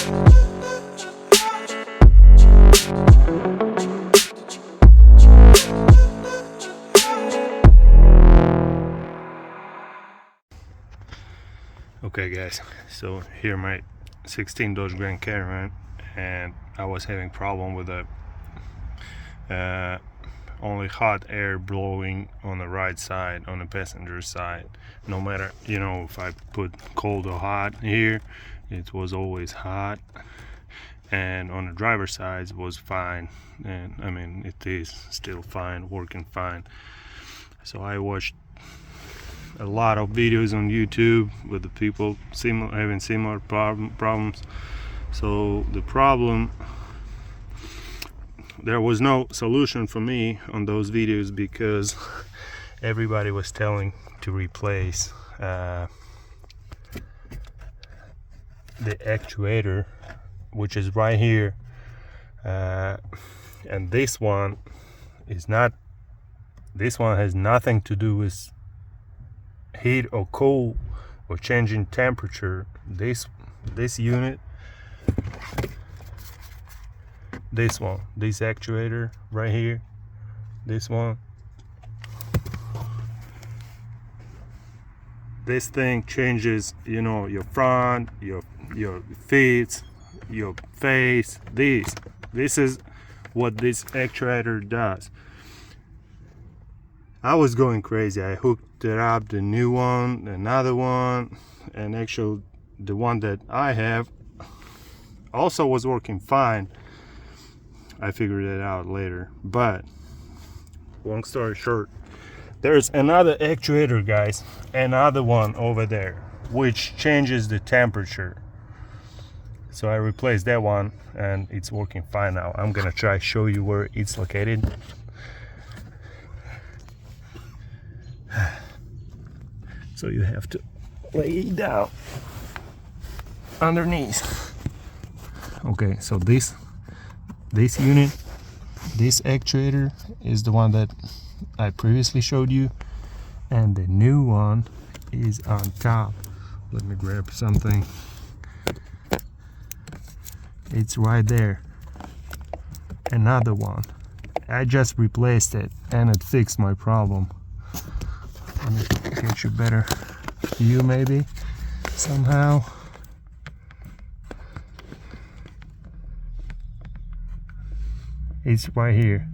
Okay guys, so here my 16 Dodge Grand Caravan, and I was having problem with the only hot air blowing on the right side, on the passenger side. No matter, you know, if I put cold or hot here, it was always hot, and on the driver's side it was fine. And I mean, it is still fine, working fine. So I watched a lot of videos on YouTube with the people having similar problems. So the problem, there was no solution for me on those videos because everybody was telling to replace the actuator, which is right here, and this one is not. This one has nothing to do with heat or cold or changing temperature. This unit, this actuator right here, this one, this thing changes, you know, your front, your feet, your face. This is what this actuator does. I was going crazy. I hooked it up, the new one, another one, and actually the one that I have also was working fine. I figured it out later, but long story short, there's another actuator, guys, another one over there, which changes the temperature. So I replaced that one and it's working fine now. I'm gonna try to show you where it's located. So you have to lay it down underneath. Okay, so this unit, this actuator is the one that I previously showed you, and the new one is on top. Let me grab something. It's right there. Another one. I just replaced it and it fixed my problem. Let me get you better view maybe somehow. It's right here.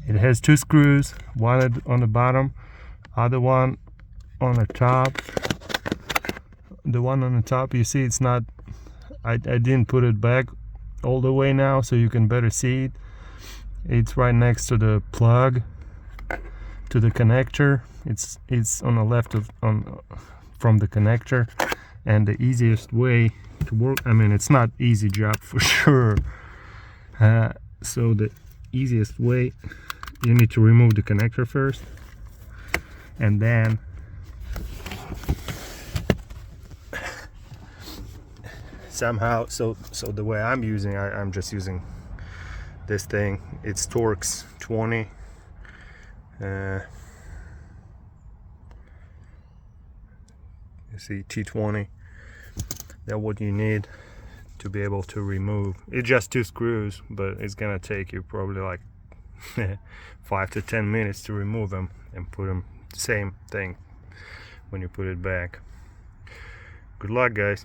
It has two screws, one on the bottom, other one on the top. The one on the top, you see, it's not, I didn't put it back all the way now so you can better see it. It's right next to the plug, to the connector. It's on the left from the connector, and the easiest way to work, I mean, it's not easy job for sure. So the easiest way, you need to remove the connector first, and then somehow, so the way I'm using, I'm just using this thing. It's Torx 20. You see, T20. That's what you need to be able to remove. It's just two screws, but it's gonna take you probably like 5 to 10 minutes to remove them and put them same thing when you put it back. Good luck, guys.